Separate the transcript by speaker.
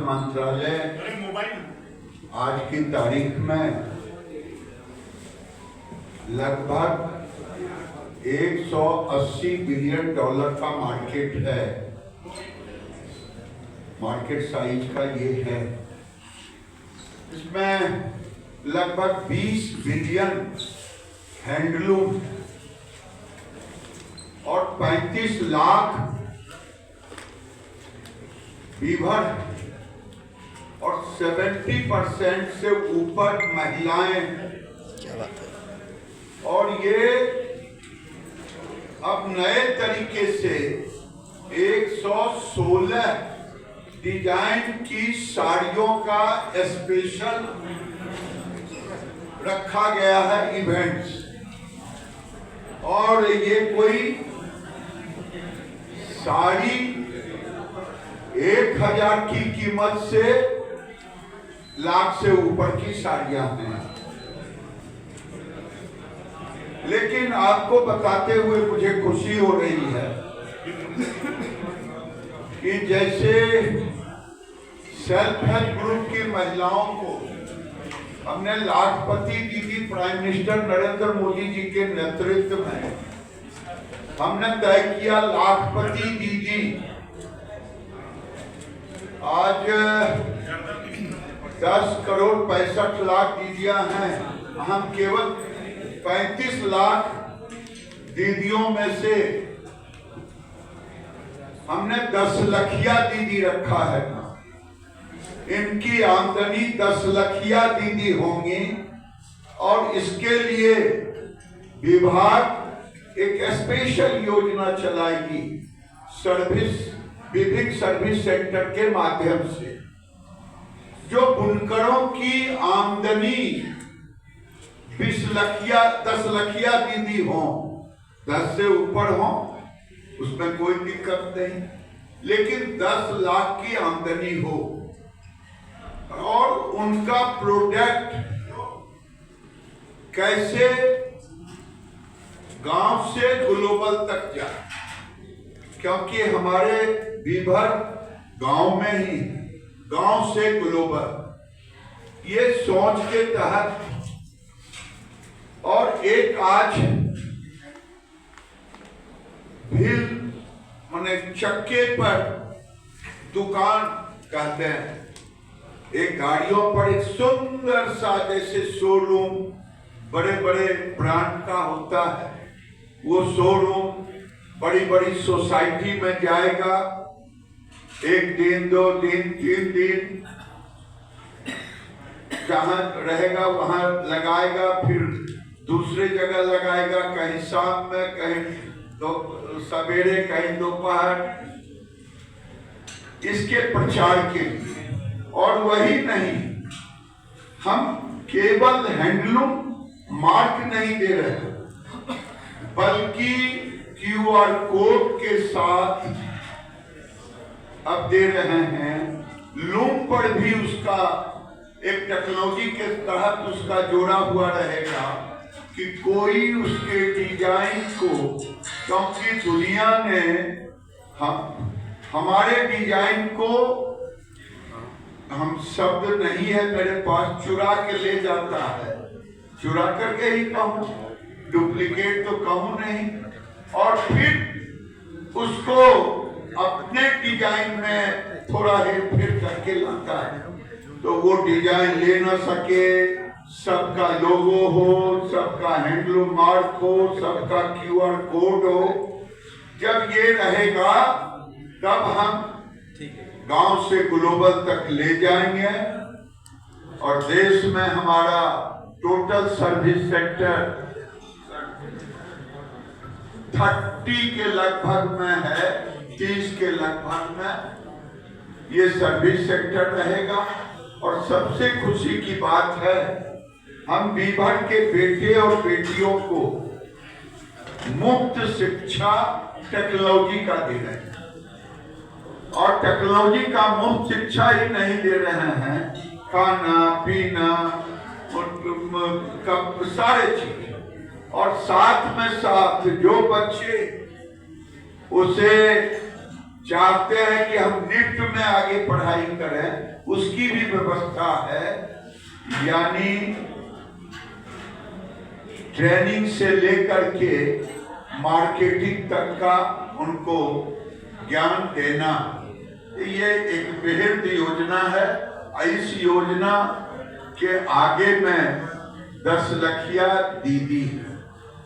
Speaker 1: मंत्रालय आज की तारीख में लगभग 180 बिलियन डॉलर का मार्केट है। मार्केट साइज का ये है। इसमें लगभग 20 बिलियन हैंडलूम और 35 लाख वीवर और 70% से ऊपर महिलाएं।
Speaker 2: क्या बात है।
Speaker 1: और ये अब नए तरीके से 116 डिजाइन की साड़ियों का स्पेशल रखा गया है इवेंट्स। और ये कोई साड़ी 1000 की कीमत से लाख से ऊपर की साड़ियां हैं। लेकिन आपको बताते हुए मुझे खुशी हो रही है कि जैसे सेल्फ हेल्प ग्रुप की महिलाओं को हमने लाखपति दीदी प्राइम मिनिस्टर नरेंद्र मोदी जी के नेतृत्व में हमने तय किया लाखपति दीदी। आज 10 करोड़ 65 लाख दीदियां हैं। हम केवल 35 लाख दीदियों में से हमने 10 लखिया दीदी रखा है। इनकी आमदनी 10 लखिया दीदी होंगी और इसके लिए विभाग एक स्पेशल योजना चलाएगी विभिन्न सर्विस सेंटर के माध्यम से। जो बुनकरों की आमदनी 10 लखिया दीदी हो, 10 से ऊपर हो, उसमें कोई दिक्कत नहीं, लेकिन 10 लाख की आमदनी हो और उनका प्रोडक्ट कैसे गांव से ग्लोबल तक जाए, क्योंकि हमारे वीवर गांव में ही, गांव से ग्लोबल, ये सोच के तहत। और एक आज भील माने चक्के पर दुकान कहते हैं, एक गाड़ियों पर एक सुंदर सा जैसे शोरूम बड़े बड़े ब्रांड का होता है, वो शोरूम बड़ी बड़ी सोसाइटी में जाएगा। 1 दिन 2 दिन 3 दिन जहां रहेगा वहां लगाएगा, फिर दूसरे जगह लगाएगा, कहीं शाम में, कहीं सवेरे, कहीं दोपहर, इसके प्रचार के लिए। और वही नहीं, हम केवल हैंडलूम मार्क नहीं दे रहे, बल्कि QR कोड के साथ अब दे रहे हैं। लूम पर भी उसका एक टेक्नोलॉजी के तहत उसका जोड़ा हुआ रहेगा कि कोई उसके डिजाइन को, क्योंकि दुनिया ने हमारे डिजाइन को, हम शब्द नहीं है मेरे पास, चुरा के ले जाता है। चुरा करके ही कहूं, डुप्लीकेट तो कहूं नहीं। और फिर उसको अपने डिजाइन में थोड़ा हेरफेर करके लाता है, तो वो डिजाइन ले ना सके, सबका लोगो हो, सबका हैंडलूम मार्क हो, सबका QR कोड हो। जब ये रहेगा तब हम गांव से ग्लोबल तक ले जाएंगे और देश में हमारा टोटल सर्विस सेंटर 30 के लगभग में है, 30 के लगभग में ये सर्विस सेंटर रहेगा। और सबसे खुशी की बात है, हम वीवर के बेटे और बेटियों को मुफ्त शिक्षा टेक्नोलॉजी का दे रहे हैं। और टेक्नोलॉजी का मुफ्त शिक्षा ही नहीं दे रहे हैं, खाना पीना सारे चीज। और साथ में साथ जो बच्चे उसे चाहते हैं कि हम निफ्ट में आगे पढ़ाई करें, उसकी भी व्यवस्था है। यानी ट्रेनिंग से लेकर के मार्केटिंग तक का उनको ज्ञान देना, ये एक बेहद योजना है। इस योजना के आगे में 10 लखिया दीदी है।